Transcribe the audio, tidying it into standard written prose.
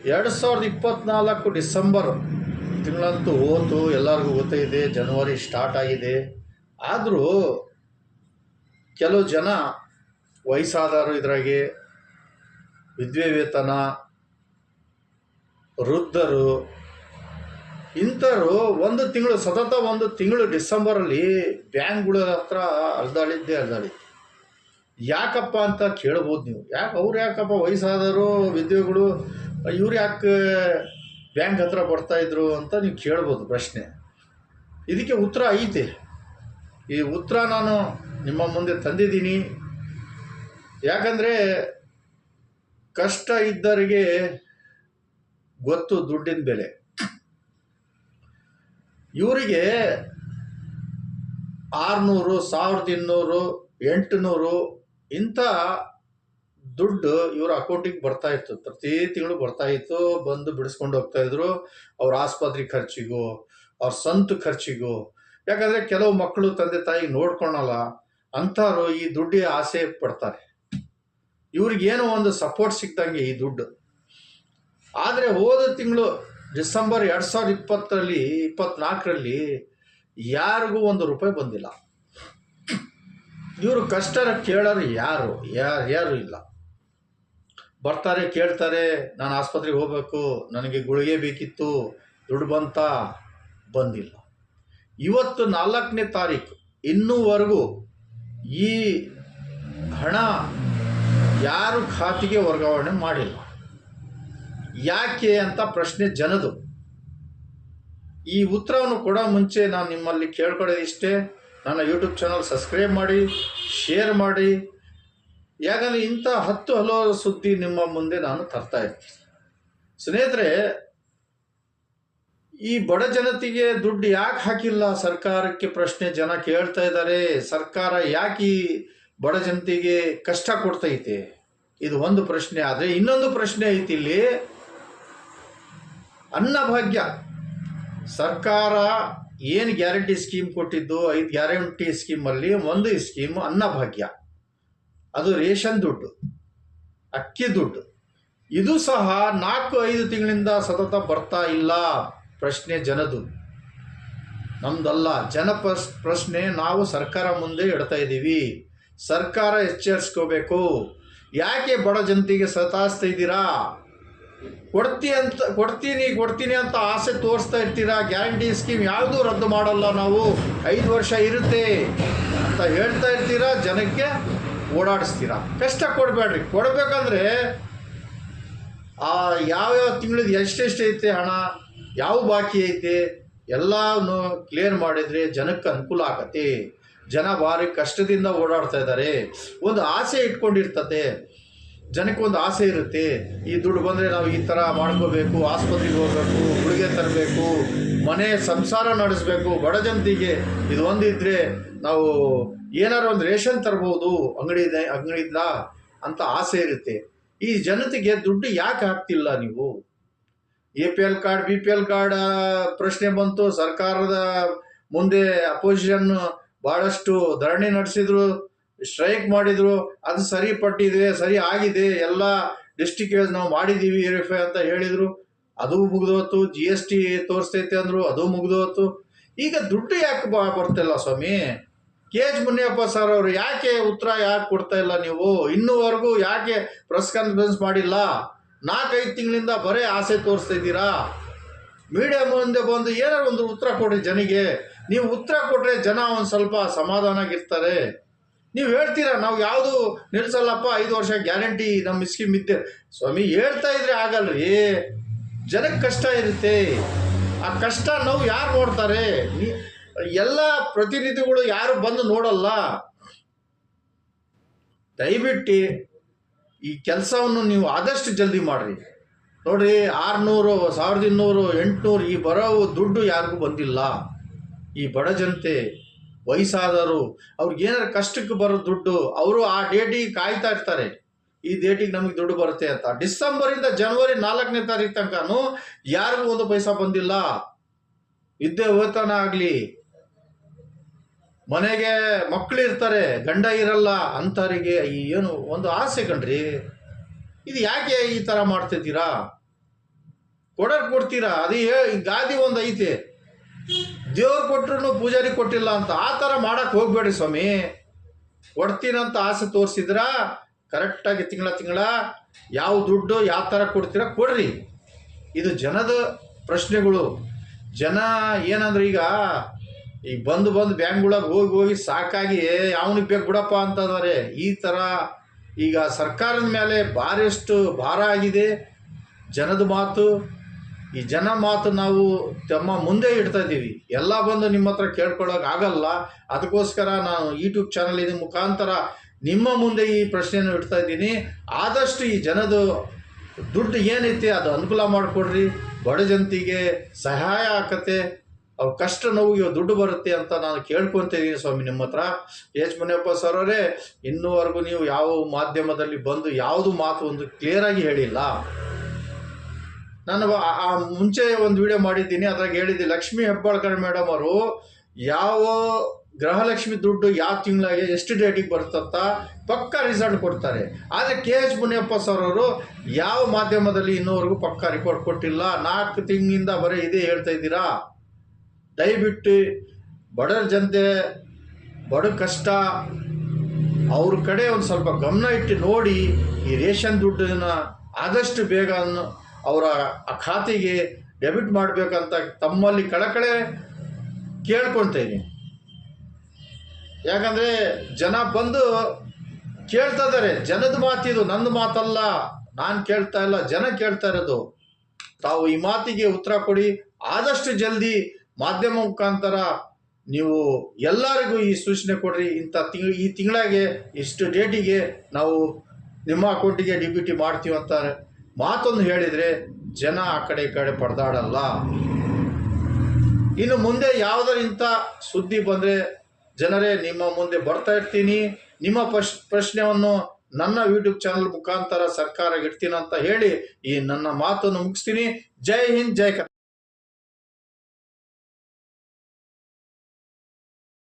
2024 December ತಿಂಗಳಂತೂ ಹೋತು, ಎಲ್ಲರಿಗೂ ಗೊತ್ತಿದೆ. ಜನವರಿ ಸ್ಟಾರ್ಟ್ ಆಗಿದೆ. ಆದರೂ ಕೆಲವು ಜನ ವಯಸ್ಸಾದವರು, ಇದ್ರಾಗೆ ವಿದ್ವೆ ವೇತನ, ವೃದ್ಧರು, ಇಂಥವ್ರು ಸತತ ಒಂದು ತಿಂಗಳು ಡಿಸೆಂಬರಲ್ಲಿ ಬ್ಯಾಂಕ್ಗಳ ಹತ್ರ ಅಲ್ದಾಡಿದ್ದೆ. ಯಾಕಪ್ಪ ಅಂತ ಕೇಳ್ಬೋದು ನೀವು. ಯಾಕಪ್ಪ ವಯಸ್ಸಾದವರು, ವಿದ್ವೆಗಳು, ಇವ್ರು ಯಾಕೆ ಬ್ಯಾಂಕ್ ಹತ್ರ ಬರ್ತಾಯಿದ್ರು ಅಂತ ನೀವು ಕೇಳ್ಬೋದು ಪ್ರಶ್ನೆ. ಇದಕ್ಕೆ ಉತ್ತರ ಐತೆ. ಈ ಉತ್ತರ ನಾನು ನಿಮ್ಮ ಮುಂದೆ ತಂದಿದ್ದೀನಿ. ಯಾಕಂದರೆ ಕಷ್ಟ ಇದ್ದವರಿಗೆ ಗೊತ್ತು ದುಡ್ಡಿನ ಬೆಲೆ. ಇವರಿಗೆ 600, 1200, 800 ಇಂಥ ದುಡ್ಡು ಇವರ ಅಕೌಂಟಿಗೆ ಬರ್ತಾ ಇತ್ತು. ಪ್ರತಿ ತಿಂಗಳು ಬರ್ತಾ ಇತ್ತು. ಬಂದು ಬಿಡಿಸ್ಕೊಂಡು ಹೋಗ್ತಾಯಿದ್ರು. ಅವ್ರ ಆಸ್ಪತ್ರೆ ಖರ್ಚಿಗೂ, ಅವ್ರ ಸ್ವಂತ ಖರ್ಚಿಗೂ. ಯಾಕಂದರೆ ಕೆಲವು ಮಕ್ಕಳು ತಂದೆ ತಾಯಿಗೆ ನೋಡ್ಕೊಳಲ್ಲ ಅಂಥವ್ರು ಈ ದುಡ್ಡಿಗೆ ಆಸೆ ಪಡ್ತಾರೆ. ಇವ್ರಿಗೇನೋ ಒಂದು ಸಪೋರ್ಟ್ ಸಿಕ್ದಂಗೆ ಈ ದುಡ್ಡು. ಆದರೆ ಹೋದ ತಿಂಗಳು ಡಿಸೆಂಬರ್ 2024ರಲ್ಲಿ ಯಾರಿಗೂ ₹1 ಬಂದಿಲ್ಲ. ಇವರು ಕಷ್ಟ ಕೇಳೋರು ಯಾರು ಇಲ್ಲ. ಬರ್ತಾರೆ, ಕೇಳ್ತಾರೆ, ನಾನು ಆಸ್ಪತ್ರೆಗೆ ಹೋಗಬೇಕು, ನನಗೆ ಗುಳಿಗೆ ಬೇಕಿತ್ತು, ದುಡ್ಡು ಬಂದಿಲ್ಲ. ಇವತ್ತು 4ನೇ ತಾರೀಕು, ಇನ್ನೂವರೆಗೂ ಈ ಹಣ ಯಾರು ಖಾತೆಗೆ ವರ್ಗಾವಣೆ ಮಾಡಿಲ್ಲ. ಯಾಕೆ ಅಂತ ಪ್ರಶ್ನೆ ಜನದು. ಈ ಉತ್ತರವನ್ನು ಕೊಡೋ ಮುಂಚೆ ನಾನು ನಿಮ್ಮಲ್ಲಿ ಕೇಳ್ಕೊಳ್ಳೋದು ಇಷ್ಟೇ. ನನ್ನ ಯೂಟ್ಯೂಬ್ ಚಾನಲ್ ಸಬ್ಸ್ಕ್ರೈಬ್ ಮಾಡಿ, ಶೇರ್ ಮಾಡಿ. ಯಾಕಂದರೆ ಇಂಥ 10 ಹಲವು ಸುದ್ದಿ ನಿಮ್ಮ ಮುಂದೆ ನಾನು ತರ್ತಾ ಇರ್ತೀನಿ. ಸ್ನೇಹಿತರೆ, ಈ ಬಡ ಜನತೆಗೆ ದುಡ್ಡು ಯಾಕೆ ಹಾಕಿಲ್ಲ ಸರ್ಕಾರಕ್ಕೆ ಪ್ರಶ್ನೆ ಜನ ಕೇಳ್ತಾ ಇದ್ದಾರೆ. ಸರ್ಕಾರ ಯಾಕೆ ಈ ಬಡ ಜನತೆಗೆ ಕಷ್ಟ ಕೊಡ್ತೈತೆ, ಇದು ಒಂದು ಪ್ರಶ್ನೆ. ಆದರೆ ಇನ್ನೊಂದು ಪ್ರಶ್ನೆ ಐತಿ ಇಲ್ಲಿ. ಅನ್ನಭಾಗ್ಯ ಸರ್ಕಾರ ಏನು ಗ್ಯಾರಂಟಿ ಸ್ಕೀಮ್ ಕೊಟ್ಟಿದ್ದು, 5 ಗ್ಯಾರಂಟಿ ಸ್ಕೀಮಲ್ಲಿ ಒಂದು ಸ್ಕೀಮ್ ಅನ್ನಭಾಗ್ಯ. ಅದು ರೇಷನ್ ದುಡ್ಡು, ಅಕ್ಕಿ ದುಡ್ಡು. ಇದು ಸಹ 4-5 ತಿಂಗಳಿಂದ ಸತತ ಬರ್ತಾ ಇಲ್ಲ. ಪ್ರಶ್ನೆ ಜನದು, ನಮ್ದಲ್ಲ. ಪ್ರಶ್ನೆ ನಾವು ಸರ್ಕಾರ ಮುಂದೆ ಇಡ್ತಾ ಇದ್ದೀವಿ. ಸರ್ಕಾರ ಎಚ್ಚರಿಸ್ಕೋಬೇಕು. ಯಾಕೆ ಬಡ ಜನತೆಗೆ ಸತಾಯಿಸ್ತಾ ಇದ್ದೀರಾ? ಕೊಡ್ತೀನಿ ಅಂತ ಆಸೆ ತೋರಿಸ್ತಾ ಇರ್ತೀರಾ. ಗ್ಯಾರಂಟಿ ಸ್ಕೀಮ್ ಯಾವುದೂ ರದ್ದು ಮಾಡಲ್ಲ ನಾವು, 5 ವರ್ಷ ಇರುತ್ತೆ ಅಂತ ಹೇಳ್ತಾ ಇರ್ತೀರಾ. ಜನಕ್ಕೆ ಓಡಾಡಿಸ್ತೀರಾ. ಕಷ್ಟ ಕೊಡಬೇಡ್ರಿ. ಕೊಡಬೇಕಂದ್ರೆ ಯಾವ್ಯಾವ ತಿಂಗಳದ್ದು ಎಷ್ಟೆಷ್ಟೈತೆ ಹಣ, ಯಾವ ಬಾಕಿ ಐತೆ ಎಲ್ಲನೂ ಕ್ಲಿಯರ್ ಮಾಡಿದರೆ ಜನಕ್ಕೆ ಅನುಕೂಲ ಆಗತ್ತೆ. ಜನ ಭಾರಿ ಕಷ್ಟದಿಂದ ಓಡಾಡ್ತಾ ಇದ್ದಾರೆ. ಒಂದು ಆಸೆ ಇಟ್ಕೊಂಡಿರ್ತದೆ. ಜನಕ್ಕೆ ಒಂದು ಆಸೆ ಇರುತ್ತೆ, ಈ ದುಡ್ಡು ಬಂದರೆ ನಾವು ಈ ಥರ ಮಾಡ್ಕೋಬೇಕು, ಆಸ್ಪತ್ರೆಗೆ ಹೋಗಬೇಕು, ಗುಳಿಗೆ ತರಬೇಕು, ಮನೆ ಸಂಸಾರ ನಡೆಸಬೇಕು. ಬಡ ಜನತೆಗೆ ಇದು ಒಂದಿದ್ರೆ ನಾವು ಏನಾರು ಒಂದು ರೇಷನ್ ತರ್ಬೋದು ಅಂಗಡಿಯಿಂದ ಅಂತ ಆಸೆ ಇರುತ್ತೆ. ಈ ಜನತೆಗೆ ದುಡ್ಡು ಯಾಕೆ ಹಾಕ್ತಿಲ್ಲ ನೀವು? APL ಕಾರ್ಡ್, BPL ಕಾರ್ಡ್ ಪ್ರಶ್ನೆ ಬಂತು. ಸರ್ಕಾರದ ಮುಂದೆ ಅಪೋಸಿಷನ್ ಭಾಳಷ್ಟು ಧರಣಿ ನಡೆಸಿದ್ರು, ಸ್ಟ್ರೈಕ್ ಮಾಡಿದರು. ಅದು ಸರಿ ಆಗಿದೆ, ಎಲ್ಲ ಡಿಸ್ಟಿಕ್ ನಾವು ಮಾಡಿದ್ದೀವಿ ವೆರಿಫೈ ಅಂತ ಹೇಳಿದರು. ಅದು ಮುಗಿದೋತು. GST ತೋರಿಸ್ತೈತೆ ಅಂದರು, ಅದು ಮುಗಿದೋತು. ಈಗ ದುಡ್ಡು ಯಾಕೆ ಬರ್ತಿಲ್ಲ ಸ್ವಾಮಿ? KH ಮುನಿಯಪ್ಪ ಸರ್ ಅವರು ಯಾಕೆ ಉತ್ತರ ಕೊಡ್ತಾ ಇಲ್ಲ ನೀವು? ಇನ್ನೂವರೆಗೂ ಯಾಕೆ ಪ್ರೆಸ್ ಕಾನ್ಫರೆನ್ಸ್ ಮಾಡಿಲ್ಲ? 4-5 ತಿಂಗಳಿಂದ ಬರೀ ಆಸೆ ತೋರಿಸ್ತಾ ಇದ್ದೀರಾ. ಮೀಡಿಯಾ ಮುಂದೆ ಬಂದು ಏನಾರು ಒಂದು ಉತ್ತರ ಕೊಡಿ ಜನಿಗೆ. ನೀವು ಉತ್ತರ ಕೊಟ್ಟರೆ ಜನ ಒಂದು ಸ್ವಲ್ಪ ಸಮಾಧಾನಾಗಿರ್ತಾರೆ. ನೀವು ಹೇಳ್ತೀರಾ ನಾವು ಯಾವುದು ನಿಲ್ಲಿಸಲ್ಲಪ್ಪ, 5 ವರ್ಷ ಗ್ಯಾರಂಟಿ ನಮ್ಮ ಸ್ಕೀಮ್ ಇದ್ದೆ. ಸ್ವಾಮಿ, ಹೇಳ್ತಾ ಇದ್ರೆ ಆಗಲ್ರಿ. ಜನಕ್ಕೆ ಕಷ್ಟ ಇರುತ್ತೆ. ಆ ಕಷ್ಟ ನಾವು ಯಾರು ನೋಡ್ತಾರೆ? ಎಲ್ಲ ಪ್ರತಿನಿಧಿಗಳು ಯಾರು ಬಂದು ನೋಡಲ್ಲ. ದಯವಿಟ್ಟು ಈ ಕೆಲಸವನ್ನು ನೀವು ಆದಷ್ಟು ಜಲ್ದಿ ಮಾಡಿರಿ. ನೋಡಿರಿ, 600, 1200, 800 ಈ ಬರೋ ದುಡ್ಡು ಯಾರಿಗೂ ಬಂದಿಲ್ಲ. ಈ ಬಡ ಜನತೆ, ವಯಸ್ಸಾದವರು, ಅವ್ರಿಗೇನಾರು ಕಷ್ಟಕ್ಕೆ ಬರೋ ದುಡ್ಡು ಅವರು ಆ ಡೇಟಿಗೆ ಕಾಯ್ತಾ ಇರ್ತಾರೆ. ಈ ಡೇಟಿಗೆ ನಮಗೆ ದುಡ್ಡು ಬರುತ್ತೆ ಅಂತ. ಡಿಸೆಂಬರಿಂದ ಜನವರಿ 4ನೇ ತಾರೀಕು ತನಕನೂ ಯಾರಿಗೂ ₹1 ಬಂದಿಲ್ಲ. ವಿದ್ಯೆ ವೇತನ ಆಗಲಿ, ಮನೆಗೆ ಮಕ್ಕಳಿರ್ತಾರೆ, ಗಂಡ ಇರಲ್ಲ ಅಂಥವರಿಗೆ ಏನು ಒಂದು ಆಸೆ ಕಣ್ರಿ. ಇದು ಯಾಕೆ ಈ ಥರ ಮಾಡ್ತಿದ್ದೀರಾ? ಕೊಡ್ತೀರಾ? ಅದು ಗಾದಿ ಒಂದು ಐತೆ, ದೇವ್ರು ಕೊಟ್ರು ಪೂಜಾರಿ ಕೊಟ್ಟಿಲ್ಲ ಅಂತ. ಆ ಥರ ಮಾಡಕ್ಕೆ ಹೋಗ್ಬೇಡಿ ಸ್ವಾಮಿ. ಕೊಡ್ತೀನಂತ ಆಸೆ ತೋರಿಸಿದ್ರ ಕರೆಕ್ಟಾಗಿ ತಿಂಗಳ ಯಾವ ದುಡ್ಡು ಯಾವ ಥರ ಕೊಡ್ತೀರಾ ಕೊಡ್ರಿ. ಇದು ಜನದ ಪ್ರಶ್ನೆಗಳು. ಜನ ಏನಂದ್ರೆ ಈಗ ಬಂದು ಬ್ಯಾಂಕ್ಗಳಾಗ ಹೋಗಿ ಸಾಕಾಗಿ ಅವನಿಗೆ ಬೇಕು ಬಿಡಪ್ಪ ಅಂತಂದರೆ ಈ ಥರ ಈಗ ಸರ್ಕಾರದ ಮೇಲೆ ಭಾರಿಷ್ಟು ಭಾರ ಆಗಿದೆ ಜನದ ಮಾತು. ಈ ಜನ ಮಾತು ನಾವು ತಮ್ಮ ಮುಂದೆ ಇಡ್ತಾ ಇದ್ದೀವಿ. ಎಲ್ಲ ಬಂದು ನಿಮ್ಮ ಹತ್ರ ಕೇಳ್ಕೊಳ್ಳೋಕೆ ಆಗಲ್ಲ. ಅದಕ್ಕೋಸ್ಕರ ನಾನು ಯೂಟ್ಯೂಬ್ ಚಾನಲ್ ಇದ್ರ ಮುಖಾಂತರ ನಿಮ್ಮ ಮುಂದೆ ಈ ಪ್ರಶ್ನೆಯನ್ನು ಇಡ್ತಾ ಇದ್ದೀನಿ. ಆದಷ್ಟು ಈ ಜನದ ದುಡ್ಡು ಏನೈತೆ ಅದು ಅನುಕೂಲ ಮಾಡಿಕೊಡ್ರಿ. ಬಡ ಜನತೆಗೆ ಸಹಾಯ ಆಕತ್ತೆ, ಅವ್ರ ಕಷ್ಟ ನೋವಿಗೆ ದುಡ್ಡು ಬರುತ್ತೆ ಅಂತ ನಾನು ಕೇಳ್ಕೊತಿದ್ದೀನಿ ಸ್ವಾಮಿ ನಿಮ್ಮ ಹತ್ರ. ಎಚ್ ಮುನಿಯಪ್ಪ ಸರ್ ಅವರೇ, ಇನ್ನೂವರೆಗೂ ನೀವು ಯಾವ ಮಾಧ್ಯಮದಲ್ಲಿ ಬಂದು ಯಾವುದು ಮಾತು ಒಂದು ಕ್ಲಿಯರಾಗಿ ಹೇಳಿಲ್ಲ. ನಾನು ಮುಂಚೆ ಒಂದು ವಿಡಿಯೋ ಮಾಡಿದ್ದೀನಿ, ಅದ್ರಾಗ ಹೇಳಿದ್ದೆ ಲಕ್ಷ್ಮೀ ಹೆಬ್ಬಾಳ್ಕರ್ ಮೇಡಮ್ ಅವರು ಯಾವ ಗೃಹಲಕ್ಷ್ಮಿ ದುಡ್ಡು ಯಾವ ತಿಂಗಳಿಗೆ ಎಷ್ಟು ಡೇಟಿಗೆ ಬರ್ತಂತ ಪಕ್ಕಾ ರಿಸಲ್ಟ್ ಕೊಡ್ತಾರೆ. ಆದರೆ ಎಚ್ ಮುನಿಯಪ್ಪ ಸರ್ ಅವರು ಯಾವ ಮಾಧ್ಯಮದಲ್ಲಿ ಇನ್ನೂವರೆಗೂ ಪಕ್ಕಾ ರಿಪೋರ್ಟ್ ಕೊಟ್ಟಿಲ್ಲ. 4 ತಿಂಗಳಿಂದ ಬರೀ ಇದೇ ಹೇಳ್ತಾ ಇದ್ದೀರಾ. ದಯವಿಟ್ಟು ಬಡರ ಜನತೆ, ಬಡ ಕಷ್ಟ ಅವ್ರ ಕಡೆ ಒಂದು ಸ್ವಲ್ಪ ಗಮನ ಇಟ್ಟು ನೋಡಿ. ಈ ರೇಷನ್ ದುಡ್ಡನ್ನ ಆದಷ್ಟು ಬೇಗ ಅವರ ಖಾತೆಗೆ ಡೆಬಿಟ್ ಮಾಡಬೇಕಂತ ತಮ್ಮಲ್ಲಿ ಕಳಕಳೆ ಕೇಳ್ಕೊಳ್ತೇನೆ. ಯಾಕಂದರೆ ಜನ ಬಂದು ಕೇಳ್ತಾ ಇದ್ದಾರೆ. ಜನದ ಮಾತಿದು, ನಂದು ಮಾತಲ್ಲ. ನಾನು ಕೇಳ್ತಾ ಇಲ್ಲ, ಜನ ಕೇಳ್ತಾ ಇರೋದು. ತಾವು ಈ ಮಾತಿಗೆ ಉತ್ತರ ಕೊಡಿ. ಆದಷ್ಟು ಜಲ್ದಿ ಮಾಧ್ಯಮ ಮುಖಾಂತರ ನೀವು ಎಲ್ಲರಿಗೂ ಈ ಸೂಚನೆ ಕೊಡ್ರಿ. ಈ ತಿಂಗಳಿಗೆ ಇಷ್ಟು ಡೇಟಿಗೆ ನಾವು ನಿಮ್ಮ ಅಕೌಂಟಿಗೆ ಡಿ ಮಾಡ್ತೀವಿ ಅಂತ ಮಾತೊಂದು ಹೇಳಿದರೆ ಜನ ಆ ಕಡೆ ಈ ಕಡೆ ಪಡೆದಾಡಲ್ಲ. ಇನ್ನು ಮುಂದೆ ಯಾವುದರ ಇಂಥ ಸುದ್ದಿ ಬಂದರೆ ಜನರೇ ನಿಮ್ಮ ಮುಂದೆ ಬರ್ತಾ ಇರ್ತೀನಿ. ನಿಮ್ಮ ಪ್ರಶ್ನೆಯನ್ನು ನನ್ನ ಯೂಟ್ಯೂಬ್ ಚಾನಲ್ ಮುಖಾಂತರ ಸರ್ಕಾರ ಇಡ್ತೀನಿ ಅಂತ ಹೇಳಿ ಈ ನನ್ನ ಮಾತನ್ನು ಮುಗಿಸ್ತೀನಿ. ಜೈ ಹಿಂದ್, ಜೈ ಕರ್ನಾಟಕ.